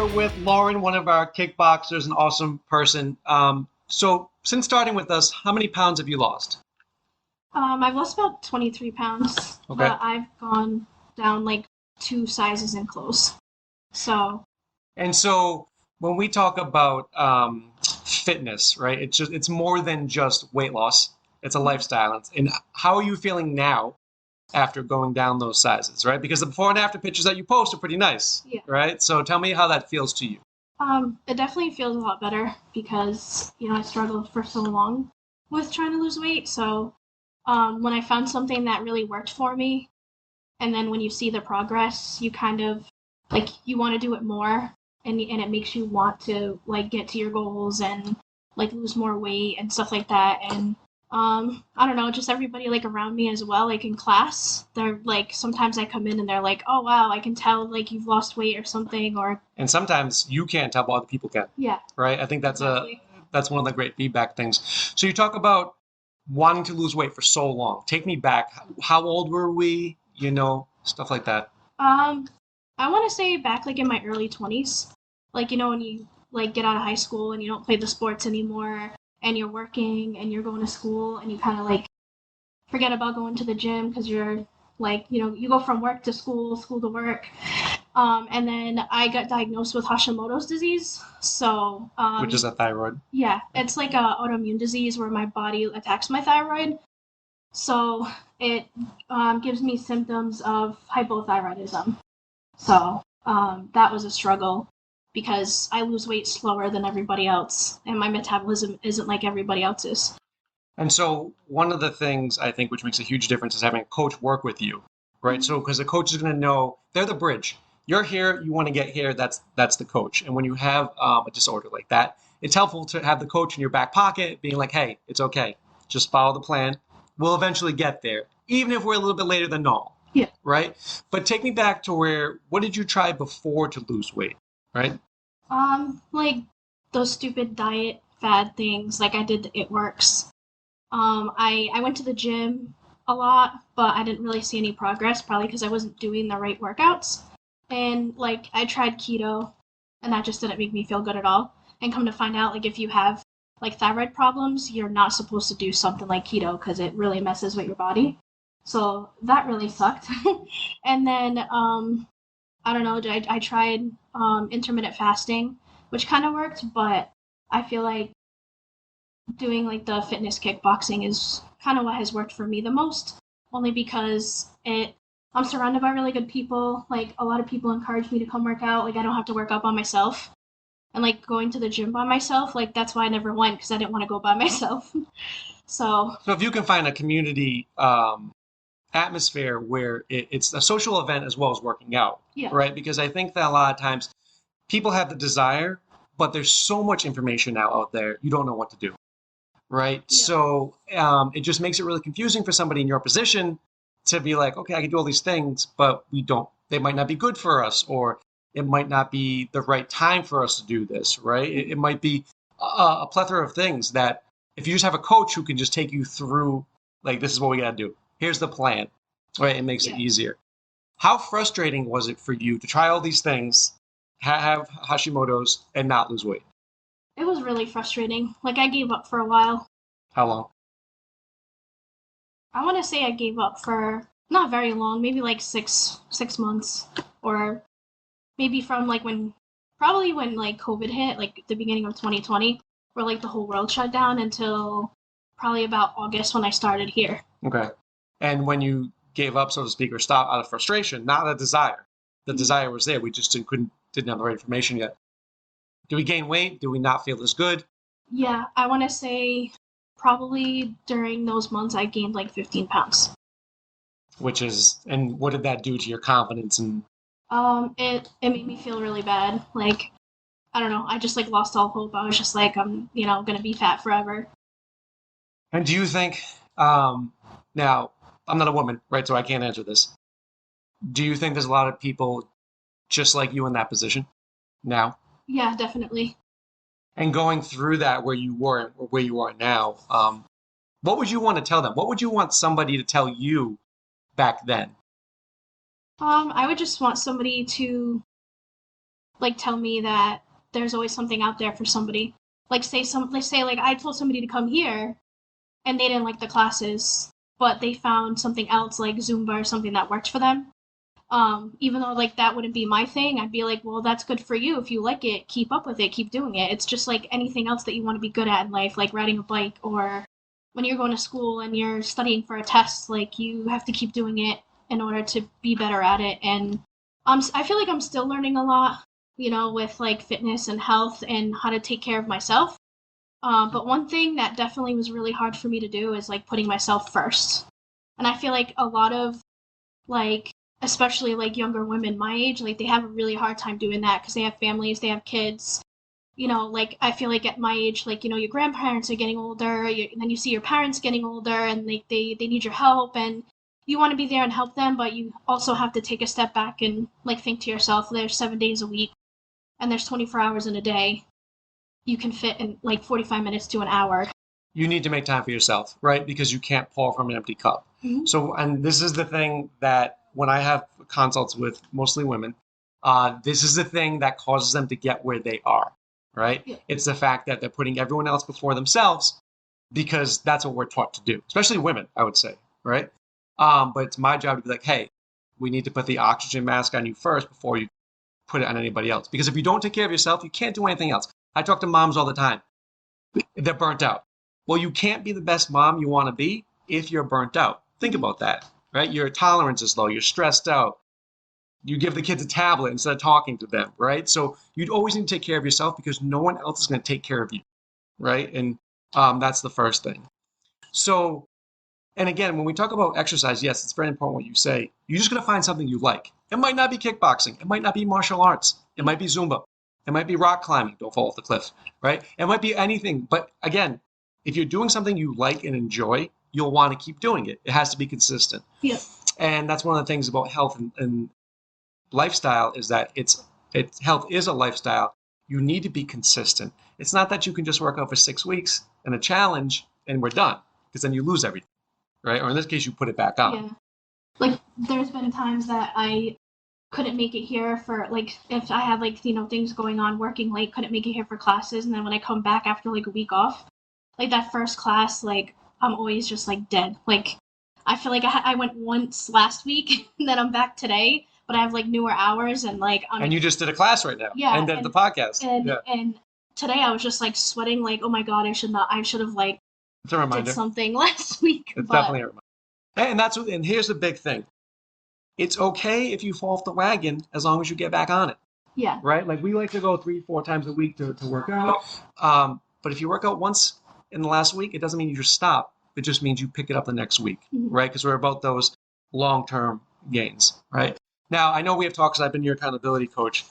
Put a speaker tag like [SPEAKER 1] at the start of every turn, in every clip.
[SPEAKER 1] here with Lauren, one of our kickboxers, an awesome person. So since starting with us, how many pounds have you lost?
[SPEAKER 2] I've lost about 23 pounds,
[SPEAKER 1] Okay.
[SPEAKER 2] but I've gone down like 2 sizes in clothes. So,
[SPEAKER 1] And so when we talk about fitness, right, it's more than just weight loss. It's a lifestyle. And how are you feeling now after going down those sizes, right? Because the before and after pictures that you post are pretty nice,
[SPEAKER 2] yeah.
[SPEAKER 1] right? So tell me how that feels to you.
[SPEAKER 2] It definitely feels a lot better because, I struggled for so long with trying to lose weight. So, when I found something that really worked for me, and then when you see the progress, you kind of like you want to do it more, and it makes you want to like get to your goals and like lose more weight and stuff like that. And I don't know, just everybody like around me as well, like in class, they're like sometimes I come in and they're like, oh wow, I can tell like you've lost weight or something, or
[SPEAKER 1] And sometimes you can't tell, but other people can,
[SPEAKER 2] yeah,
[SPEAKER 1] right? I think
[SPEAKER 2] exactly.
[SPEAKER 1] that's one of the great feedback things. So you talk about wanting to lose weight for so long. Take me back. How old were we? Stuff like that.
[SPEAKER 2] Um, I want to say back like in my early 20s, like when you like get out of high school and you don't play the sports anymore, and you're working and you're going to school and you kind of like forget about going to the gym because you're like you go from work to school, school to work. And then I got diagnosed with Hashimoto's disease. So
[SPEAKER 1] Which is a thyroid.
[SPEAKER 2] yeah, it's like a autoimmune disease where my body attacks my thyroid. So it gives me symptoms of hypothyroidism. So that was a struggle because I lose weight slower than everybody else, and my metabolism isn't like everybody else's.
[SPEAKER 1] And so one of the things I think which makes a huge difference is having a coach work with you, right?
[SPEAKER 2] Mhm.
[SPEAKER 1] So because the coach is going to know they're the bridge. You're here, you want to get here. That's the coach. And when you have a disorder like that, it's helpful to have the coach in your back pocket, being like, "Hey, it's okay. Just follow the plan. We'll eventually get there, even if we're a little bit later than normal."
[SPEAKER 2] Yeah.
[SPEAKER 1] Right? But take me back to what did you try before to lose weight, right?
[SPEAKER 2] Like those stupid diet fad things, like I did It Works. I went to the gym a lot, but I didn't really see any progress, probably because I wasn't doing the right workouts. And like I tried keto, and that just didn't make me feel good at all. And come to find out, like if you have like thyroid problems, you're not supposed to do something like keto because it really messes with your body. So that really sucked. And then I don't know, I tried intermittent fasting, which kind of worked, but I feel like doing like the fitness kickboxing is kind of what has worked for me the most, only because I'm surrounded by really good people. Like a lot of people encourage me to come work out. Like I don't have to work out by myself. And like going to the gym by myself, like that's why I never went because I didn't want to go by myself. So
[SPEAKER 1] So if you can find a community atmosphere where it's a social event as well as working out,
[SPEAKER 2] yeah,
[SPEAKER 1] right? Because I think that a lot of times people have the desire, but there's so much information now out there, you don't know what to do, right?
[SPEAKER 2] yeah,
[SPEAKER 1] So it just makes it really confusing for somebody in your position to be like, okay, I can do all these things, but they might not be good for us, or it might not be the right time for us to do this, right? It might be a plethora of things that if you just have a coach who can just take you through, like, this is what we got to do. Here's the plan, right? It makes it
[SPEAKER 2] yeah.
[SPEAKER 1] easier. How frustrating was it for you to try all these things, have Hashimoto's, and not lose weight?
[SPEAKER 2] It was really frustrating. Like I gave up for a while.
[SPEAKER 1] How long?
[SPEAKER 2] I want to say I gave up for not very long, maybe like 6 months, or maybe from like probably when like COVID hit, like the beginning of 2020, where like the whole world shut down until probably about August when I started here.
[SPEAKER 1] Okay. And when you gave up, so to speak, or stopped out of frustration, not a desire. The
[SPEAKER 2] Mhm.
[SPEAKER 1] desire was there. We just didn't have the right information yet. Do we gain weight? Do we not feel as good?
[SPEAKER 2] Yeah, I want to say probably during those months I gained like 15 pounds.
[SPEAKER 1] And what did that do to your confidence?
[SPEAKER 2] It made me feel really bad. Like I don't know, I just like lost all hope. I was just like I'm gonna be fat forever.
[SPEAKER 1] And do you think, now, I'm not a woman, right? So I can't answer this. Do you think there's a lot of people just like you in that position now?
[SPEAKER 2] Yeah, definitely.
[SPEAKER 1] And going through that where you were or where you are now, what would you want to tell them? What would you want somebody to tell you back then?
[SPEAKER 2] I would just want somebody to like tell me that there's always something out there for somebody. Like say like I told somebody to come here and they didn't like the classes, but they found something else like Zumba or something that worked for them. Even though like that wouldn't be my thing, I'd be like, well, that's good for you. If you like it, keep up with it, keep doing it. It's just like anything else that you want to be good at in life, like riding a bike or when you're going to school and you're studying for a test, like you have to keep doing it in order to be better at it. And I feel like I'm still learning a lot, with like fitness and health and how to take care of myself. But one thing that definitely was really hard for me to do is like putting myself first. And I feel like a lot of like especially like younger women my age, like they have a really hard time doing that because they have families, they have kids. Like I feel like at my age, like your grandparents are getting older, and then you see your parents getting older, and like they need your help, and you want to be there and help them, but you also have to take a step back and like think to yourself, there's 7 days a week, and there's 24 hours in a day. You can fit in like 45 minutes to an hour.
[SPEAKER 1] You need to make time for yourself, right? Because you can't pour from an empty cup.
[SPEAKER 2] Mm-hmm.
[SPEAKER 1] So, and this is the thing that when I have consults with mostly women, this is the thing that causes them to get where they are, right?
[SPEAKER 2] Yeah.
[SPEAKER 1] It's the fact that they're putting everyone else before themselves because that's what we're taught to do, especially women, I would say, right? But it's my job to be like, hey, we need to put the oxygen mask on you first before you put it on anybody else. Because if you don't take care of yourself, you can't do anything else. I talk to moms all the time. They're burnt out. Well, you can't be the best mom you want to be if you're burnt out. Think about that, right? Your tolerance is low. You're stressed out. You give the kids a tablet instead of talking to them, right? So you'd always need to take care of yourself because no one else is going to take care of you, right? And that's the first thing. So, and again, when we talk about exercise, yes, it's very important what you say. You're just going to find something you like. It might not be kickboxing. It might not be martial arts. It might be Zumba. It might be rock climbing. Don't fall off the cliff, right? It might be anything. But again, if you're doing something you like and enjoy, you'll want to keep doing it. It has to be consistent.
[SPEAKER 2] Yeah.
[SPEAKER 1] And that's one of the things about health and lifestyle is that health is a lifestyle. You need to be consistent. It's not that you can just work out for 6 weeks and a challenge and we're done, because then you lose everything, right? Or in this case, you put it back on.
[SPEAKER 2] Yeah. Like there's been times that I couldn't make it here for like if I had like things going on, working late, couldn't make it here for classes, and then when I come back after like a week off, like that first class, like I'm always just like dead. Like I feel like I went once last week, and then I'm back today, but I have like newer hours and like
[SPEAKER 1] and you just did a class right now.
[SPEAKER 2] Yeah,
[SPEAKER 1] and did the podcast.
[SPEAKER 2] And today I was just like sweating, like oh my god, I should have like
[SPEAKER 1] it's a reminder.
[SPEAKER 2] did something last week.
[SPEAKER 1] It's definitely a reminder. And here's the big thing. It's okay if you fall off the wagon as long as you get back on it.
[SPEAKER 2] Yeah.
[SPEAKER 1] Right? Like we like to go 3-4 times a week to work out. But if you work out once in the last week, it doesn't mean you just stop. It just means you pick it up the next week, right? Because we're about those long-term gains, right? Now, I know we have talks. I've been your accountability coach.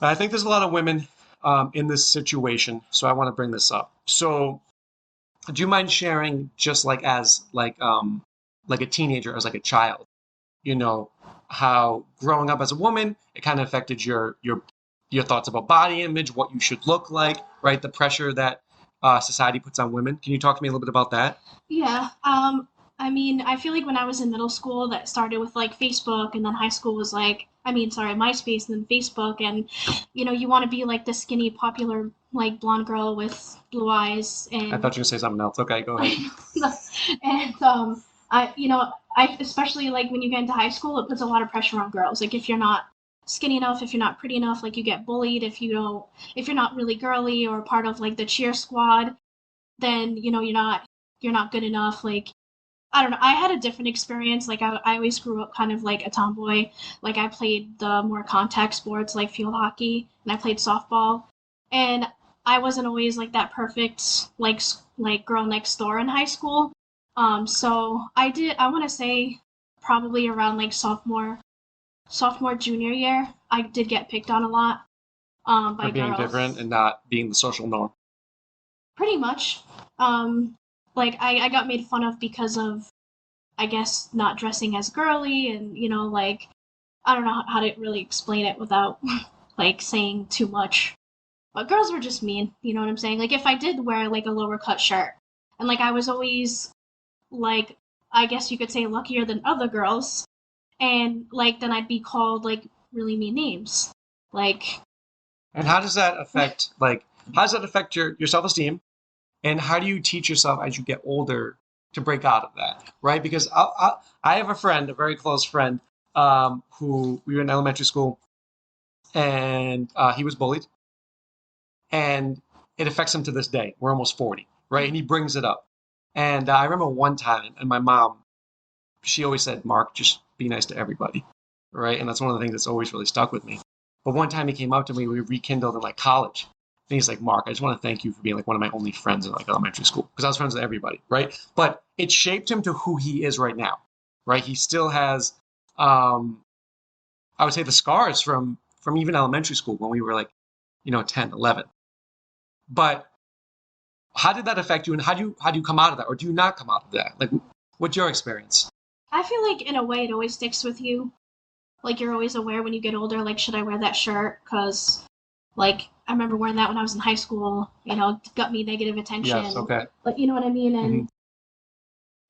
[SPEAKER 1] I think there's a lot of women in this situation, so I want to bring this up. So do you mind sharing just like as like a teenager, as like a child, how growing up as a woman, it kind of affected your thoughts about body image, what you should look like, right? The pressure that society puts on women. Can you talk to me a little bit about that?
[SPEAKER 2] Yeah. I mean, I feel like when I was in middle school, that started with like Facebook, and then high school was like, MySpace, and then Facebook, and you want to be like the skinny, popular, like blonde girl with blue eyes. And
[SPEAKER 1] I thought you were gonna say something else. Okay, go ahead.
[SPEAKER 2] And I especially like when you get into high school, it puts a lot of pressure on girls. Like if you're not skinny enough, if you're not pretty enough, like you get bullied. If you're not really girly or part of like the cheer squad, then you're not good enough. Like I don't know. I had a different experience. Like I always grew up kind of like a tomboy. Like I played the more contact sports like field hockey, and I played softball. And I wasn't always like that perfect like girl next door in high school. So I want to say probably around like sophomore junior year, I did get picked on a lot by
[SPEAKER 1] For being
[SPEAKER 2] girls.
[SPEAKER 1] different and not being the social norm.
[SPEAKER 2] Pretty much. Like I got made fun of because of, I guess, not dressing as girly, and like I don't know how to really explain it without like saying too much. But girls were just mean, you know what I'm saying? Like if I did wear like a lower cut shirt, and like I was always like, I guess you could say luckier than other girls, and like then I'd be called like really mean names. Like,
[SPEAKER 1] And how does that affect your self-esteem? And how do you teach yourself as you get older to break out of that, right? Because I have a friend, a very close friend, who we were in elementary school, and he was bullied, and it affects him to this day. We're almost 40, right? And he brings it up. And I remember one time, and my mom, she always said, Mark, just be nice to everybody, right? And that's one of the things that's always really stuck with me. But one time he came up to me, we rekindled in like college. And he's like, Mark, I just want to thank you for being like one of my only friends in like elementary school, because I was friends with everybody, right? But it shaped him to who he is right now, right? He still has, I would say, the scars from even elementary school when we were like, 10, 11. But how did that affect you, and how do you come out of that, or do you not come out of that? Like, what's your experience?
[SPEAKER 2] I feel like in a way it always sticks with you. Like, you're always aware when you get older, like, should I wear that shirt? Because, like, I remember wearing that when I was in high school, it got me negative attention.
[SPEAKER 1] Yes, okay.
[SPEAKER 2] Like, you know what I mean?
[SPEAKER 1] Hmm.
[SPEAKER 2] And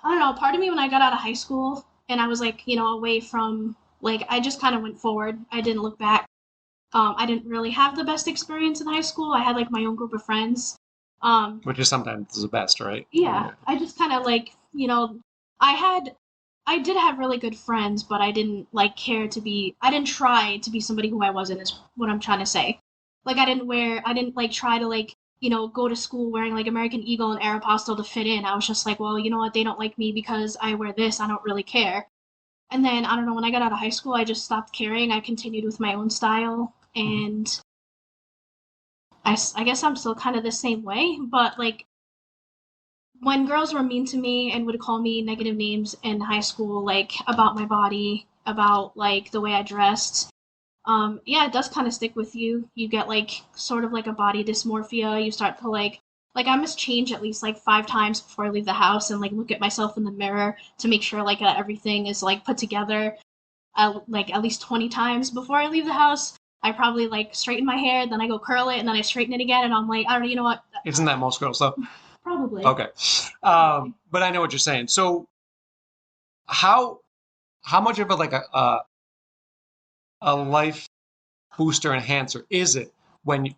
[SPEAKER 2] I don't know, part of me when I got out of high school and I was like, away from, like, I just kind of went forward. I didn't look back. I didn't really have the best experience in high school. I had like my own group of friends.
[SPEAKER 1] Which is sometimes the best, right?
[SPEAKER 2] Yeah, I just kind of like, I had, I did have really good friends, but I didn't like I didn't try to be somebody who I wasn't, is what I'm trying to say. Like, I didn't like try to like, go to school wearing like American Eagle and Aeropostale to fit in. I was just like, well, you know what? They don't like me because I wear this. I don't really care. And then, I don't know, when I got out of high school, I just stopped caring. I continued with my own style. And I guess I'm still kind of the same way, but like when girls were mean to me and would call me negative names in high school, like about my body, about like the way I dressed, yeah, it does kind of stick with you. You get like sort of like a body dysmorphia. You start to like I must change at least like 5 times before I leave the house and like look at myself in the mirror to make sure like everything is like put together. Like at least 20 times before I leave the house. I probably like straighten my hair, then I go curl it, and then I straighten it again, and I'm like, I don't know, you know what?
[SPEAKER 1] Isn't that most girls though?
[SPEAKER 2] Probably.
[SPEAKER 1] Okay. But I know what you're saying. So how how much of a life booster enhancer is it when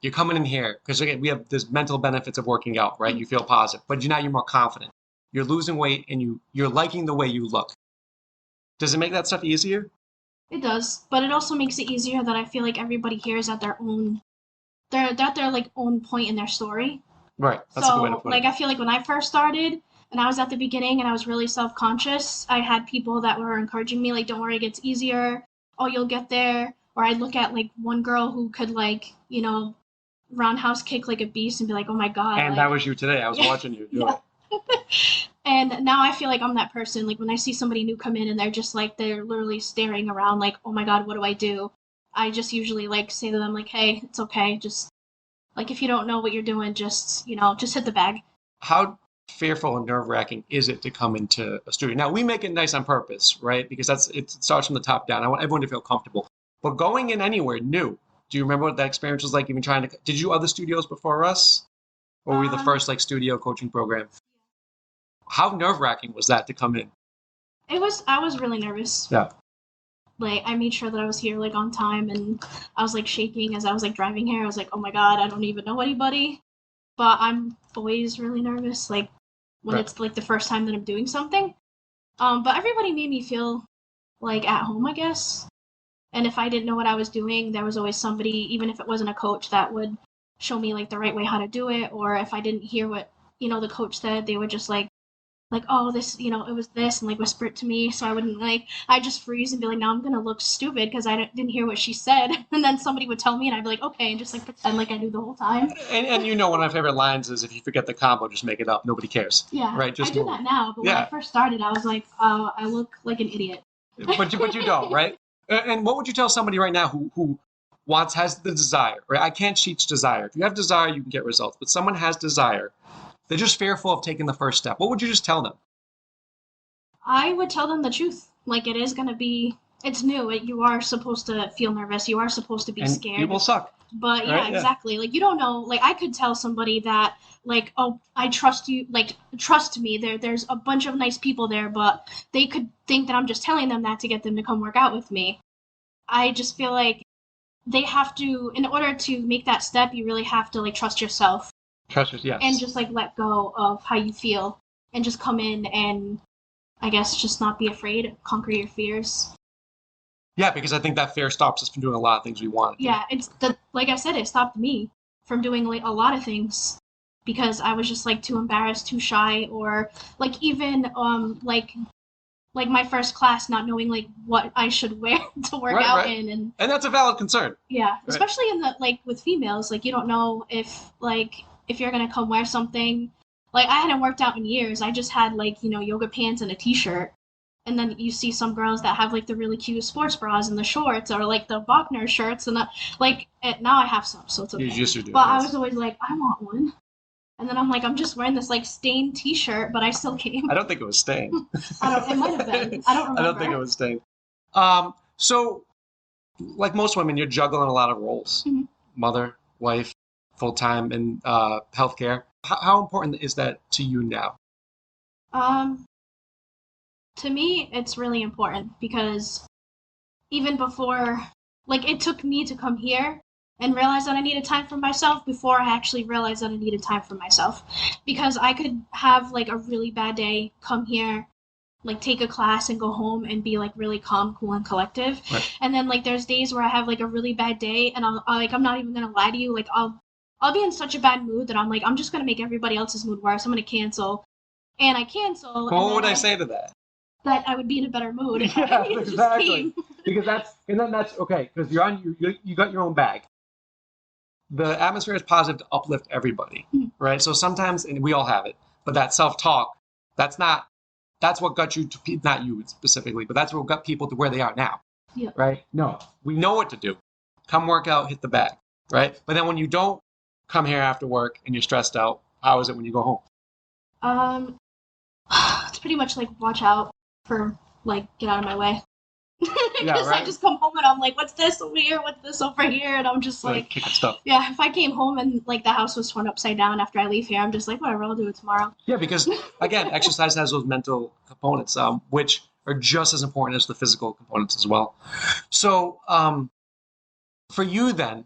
[SPEAKER 1] you're coming in here? Because again, we have this mental benefits of working out, right? You feel positive, but now you're more confident. You're losing weight and you're liking the way you look. Does it make that stuff easier?
[SPEAKER 2] It does, but it also makes it easier that I feel like everybody here is at they're at their like own point in their story.
[SPEAKER 1] Right. That's a good way to
[SPEAKER 2] So
[SPEAKER 1] put
[SPEAKER 2] like
[SPEAKER 1] it.
[SPEAKER 2] I feel like when I first started and I was at the beginning and I was really self-conscious, I had people that were encouraging me like, don't worry, it gets easier. Oh, you'll get there. Or I'd look at like one girl who could like, roundhouse kick like a beast and be like, oh my god,
[SPEAKER 1] And that
[SPEAKER 2] like
[SPEAKER 1] was you today. I was
[SPEAKER 2] yeah,
[SPEAKER 1] watching you do
[SPEAKER 2] yeah.
[SPEAKER 1] it.
[SPEAKER 2] And now I feel like I'm that person. Like when I see somebody new come in and they're just like they're literally staring around like, oh my god, what do I do? I just usually like say to them like, hey, it's okay. Just like if you don't know what you're doing, just hit the bag.
[SPEAKER 1] How fearful and nerve-wracking is it to come into a studio? Now we make it nice on purpose, right? Because it starts from the top down. I want everyone to feel comfortable. But going in anywhere new, do you remember what that experience was like? Even trying to, did you do other studios before us, or were we the
[SPEAKER 2] Um,
[SPEAKER 1] first like studio coaching program? How nerve-wracking was that to come in?
[SPEAKER 2] I was really nervous.
[SPEAKER 1] Yeah.
[SPEAKER 2] Like I made sure that I was here like on time and I was like shaking as I was like driving here. I was like, oh my god, I don't even know anybody. But I'm always really nervous, like when
[SPEAKER 1] Right.
[SPEAKER 2] it's like the first time that I'm doing something. But everybody made me feel like at home, I guess. And if I didn't know what I was doing, there was always somebody, even if it wasn't a coach, that would show me like the right way how to do it. Or if I didn't hear what, the coach said, they would just like, oh, this, it was this, and like whisper it to me. So I wouldn't I just freeze and be like, now I'm going to look stupid because I didn't hear what she said. And then somebody would tell me and I'd be like, okay, and just like pretend like I knew the whole time.
[SPEAKER 1] And one of my favorite lines is, if you forget the combo, just make it up. Nobody cares.
[SPEAKER 2] Yeah,
[SPEAKER 1] Right?
[SPEAKER 2] I
[SPEAKER 1] Just
[SPEAKER 2] do
[SPEAKER 1] move.
[SPEAKER 2] that now. But when I
[SPEAKER 1] Yeah.
[SPEAKER 2] first started, I was like, I look like an idiot.
[SPEAKER 1] But you don't, right? And what would you tell somebody right now who has the desire, right? I can't teach desire. If you have desire, you can get results. But someone has desire, they're just fearful of taking the first step. What would you just tell them?
[SPEAKER 2] I would tell them the truth. Like it is gonna be, it's new. You are supposed to feel nervous. You are supposed to be
[SPEAKER 1] And you
[SPEAKER 2] scared.
[SPEAKER 1] will suck,
[SPEAKER 2] But yeah,
[SPEAKER 1] right? Yeah.
[SPEAKER 2] exactly. Like you don't know. Like I could tell somebody that, like, oh, I trust you. Like trust me. There's a bunch of nice people there, but they could think that I'm just telling them that to get them to come work out with me. I just feel like they have to, in order to make that step, you really have to like trust yourself.
[SPEAKER 1] Yes.
[SPEAKER 2] And just like let go of how you feel and just come in and I guess just not be afraid, conquer your fears.
[SPEAKER 1] Yeah, because I think that fear stops us from doing a lot of things we want.
[SPEAKER 2] Yeah, like I said, it stopped me from doing like a lot of things because I was just like too embarrassed, too shy, or like even like my first class not knowing like what I should wear to work out in
[SPEAKER 1] and that's a valid concern.
[SPEAKER 2] Yeah, especially in the like with females, like you don't know if you're gonna come wear something. Like I hadn't worked out in years. I just had like, yoga pants and a t-shirt. And then you see some girls that have like the really cute sports bras and the shorts or like the Bochner shirts and now I have some, so it's okay.
[SPEAKER 1] You just do.
[SPEAKER 2] But I was always like, I want one. And then I'm like, I'm just wearing this like stained t-shirt, but I still came.
[SPEAKER 1] I don't think it was stained.
[SPEAKER 2] It might have been. I don't remember.
[SPEAKER 1] I don't think it was stained. So like most women, you're juggling a lot of roles.
[SPEAKER 2] Mm-hmm.
[SPEAKER 1] Mother, wife, full-time in healthcare. How important is that to you now?
[SPEAKER 2] To me, it's really important because even before, like, it took me to come here and realize that I needed time for myself before I actually realized that I needed time for myself. Because I could have, like, a really bad day, come here, like, take a class and go home and be, like, really calm, cool, and collective.
[SPEAKER 1] Right.
[SPEAKER 2] And then, like, there's days where I have, like, a really bad day and I'm not even gonna lie to you, like, I'll be in such a bad mood that I'm like, I'm just gonna make everybody else's mood worse. I'm gonna cancel. And I cancel.
[SPEAKER 1] What would I say to that?
[SPEAKER 2] That I would be in a better mood.
[SPEAKER 1] Yeah, exactly. Because that's okay. Because you got your own bag. The atmosphere is positive to uplift everybody, right? So sometimes, and we all have it, but that self-talk, that's what got you to, not you specifically, but that's what got people to where they are now, right? No, we know what to do. Come work out, hit the bag, right? But then when you don't come here after work and you're stressed out, how is it when you go home?
[SPEAKER 2] It's pretty much like watch out for like get out of my way. Because
[SPEAKER 1] right?
[SPEAKER 2] I just come home and I'm like, what's this over here? What's this over here? And I'm just like
[SPEAKER 1] kicking stuff.
[SPEAKER 2] Yeah, if I came home and like the house was turned upside down after I leave here, I'm just like, whatever, I'll do it tomorrow.
[SPEAKER 1] Yeah, because again, exercise has those mental components, which are just as important as the physical components as well. So, for you then,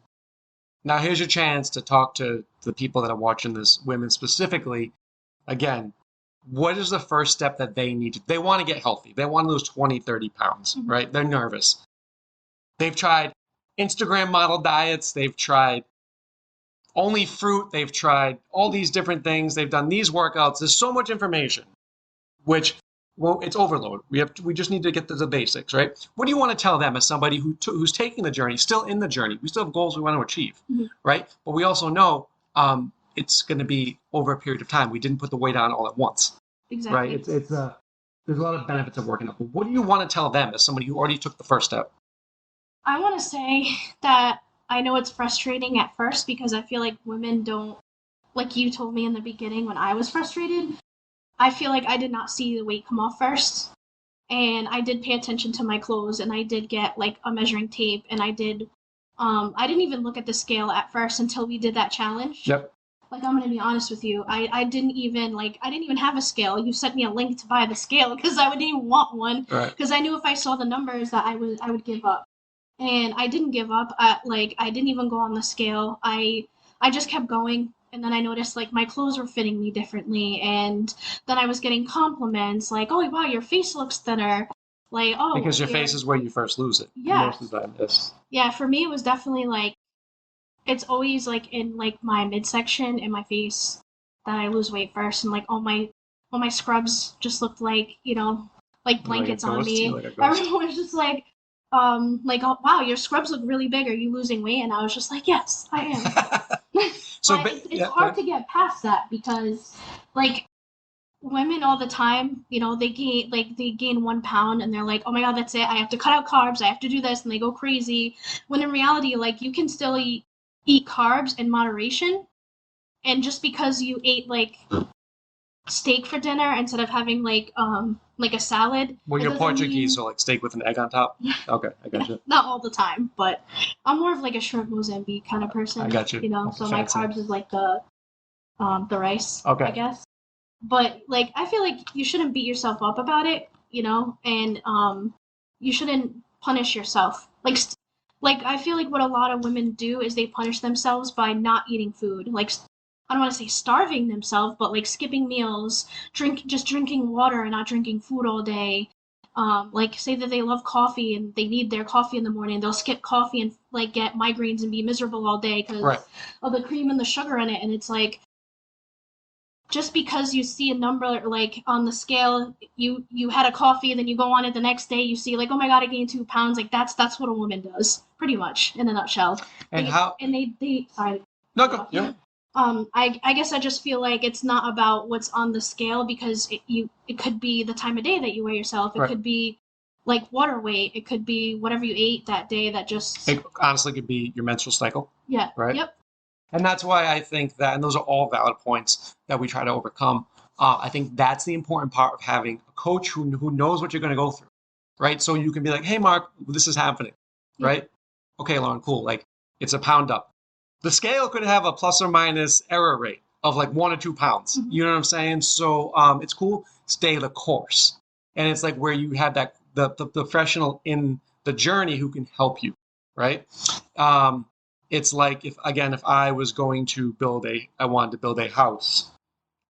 [SPEAKER 1] now here's your chance to talk to the people that are watching this, women specifically. Again, what is the first step that they need to, they want to get healthy. They want to lose 20, 30 pounds, right? They're nervous. They've tried Instagram model diets. They've tried only fruit. They've tried all these different things. They've done these workouts. There's so much information, which, well, it's overload. We just need to get to the basics, right? What do you want to tell them as somebody who's taking the journey, still in the journey? We still have goals we want to achieve, right? But we also know it's going to be over a period of time. We didn't put the weight on all at once.
[SPEAKER 2] Exactly.
[SPEAKER 1] Right? It's there's a lot of benefits of working out. But what do you want to tell them as somebody who already took the first step?
[SPEAKER 2] I want to say that I know it's frustrating at first because I feel like women don't, like you told me in the beginning when I was frustrated, I feel like I did not see the weight come off first. And I did pay attention to my clothes and I did get like a measuring tape and I didn't even look at the scale at first until we did that challenge.
[SPEAKER 1] Yep.
[SPEAKER 2] Like, I'm going to be honest with you. I didn't even have a scale. You sent me a link to buy the scale because I wouldn't even want one. Because I knew if I saw the numbers that I would give up. And I didn't give up. I didn't even go on the scale. I just kept going. And then I noticed, like, my clothes were fitting me differently. And then I was getting compliments, like, oh, wow, your face looks thinner. Like, oh.
[SPEAKER 1] Because your face is where you first lose it.
[SPEAKER 2] Yeah.
[SPEAKER 1] Most of the time, yes.
[SPEAKER 2] Yeah, for me, it was definitely, like, it's always like in like my midsection in my face that I lose weight first, and like all my scrubs just looked like like blankets on me. Everyone was just like oh wow, your scrubs look really big. Are you losing weight? And I was just like, yes, I am. So it's hard to get past that because like women all the time, they gain 1 pound and they're like, oh my god, that's it. I have to cut out carbs. I have to do this, and they go crazy. When in reality, like you can still eat carbs in moderation, and just because you ate like steak for dinner instead of having like a salad.
[SPEAKER 1] Well, you're Portuguese, so like steak with an egg on top. Okay, I got you.
[SPEAKER 2] Not all the time, but I'm more of like a shrimp Mozambique kind of person.
[SPEAKER 1] I got you.
[SPEAKER 2] So my carbs is like the rice.
[SPEAKER 1] Okay.
[SPEAKER 2] I guess. But like I feel like you shouldn't beat yourself up about it, and you shouldn't punish yourself. like I feel like what a lot of women do is they punish themselves by not eating food. Like I don't want to say starving themselves, but like skipping meals, just drinking water and not drinking food all day. Like say that they love coffee and they need their coffee in the morning, they'll skip coffee and like get migraines and be miserable all day because
[SPEAKER 1] Right.
[SPEAKER 2] of the cream and the sugar in it. And it's like just because you see a number like on the scale, you had a coffee, then you go on it the next day, you see like, oh my god, I gained 2 pounds. Like that's what a woman does, pretty much in a nutshell.
[SPEAKER 1] And how?
[SPEAKER 2] And they sorry.
[SPEAKER 1] No, go. Yeah.
[SPEAKER 2] I guess I just feel like it's not about what's on the scale because it could be the time of day that you weigh yourself. It
[SPEAKER 1] Right.
[SPEAKER 2] could be like water weight. It could be whatever you ate that day that just
[SPEAKER 1] It honestly could be your menstrual cycle.
[SPEAKER 2] yeah.
[SPEAKER 1] Right.
[SPEAKER 2] Yep.
[SPEAKER 1] And that's why I think that, and those are all valid points that we try to overcome. I think that's the important part of having a coach who knows what you're going to go through, right? So you can be like, hey, Mark, this is happening,
[SPEAKER 2] Yeah.
[SPEAKER 1] right? Okay, Lauren, cool. Like it's a pound up. The scale could have a plus or minus error rate of like 1 or 2 pounds.
[SPEAKER 2] Mhm.
[SPEAKER 1] You know what I'm saying? So it's cool. Stay the course. And it's like where you have that the professional in the journey who can help you, right? It's like if I was going to I wanted to build a house,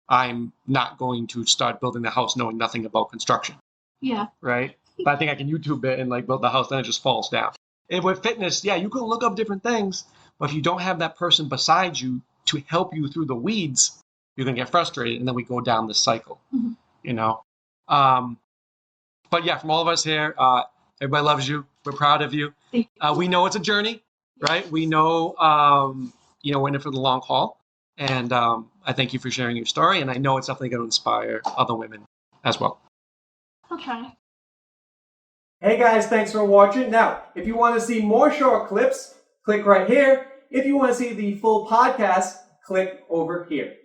[SPEAKER 1] I'm not going to start building the house knowing nothing about construction,
[SPEAKER 2] Yeah.
[SPEAKER 1] right? But I think I can YouTube it and like build the house, then it just falls down. And with fitness, yeah, you can look up different things, but if you don't have that person beside you to help you through the weeds, you're gonna get frustrated, and then we go down this cycle,
[SPEAKER 2] Mhm.
[SPEAKER 1] you know. But yeah, from all of us here, everybody loves you. We're proud of you. We know it's a journey, right? We know, we're in it for the long haul. And I thank you for sharing your story. And I know it's definitely going to inspire other women as well.
[SPEAKER 2] Okay.
[SPEAKER 3] Hey guys, thanks for watching. Now, if you want to see more short clips, click right here. If you want to see the full podcast, click over here.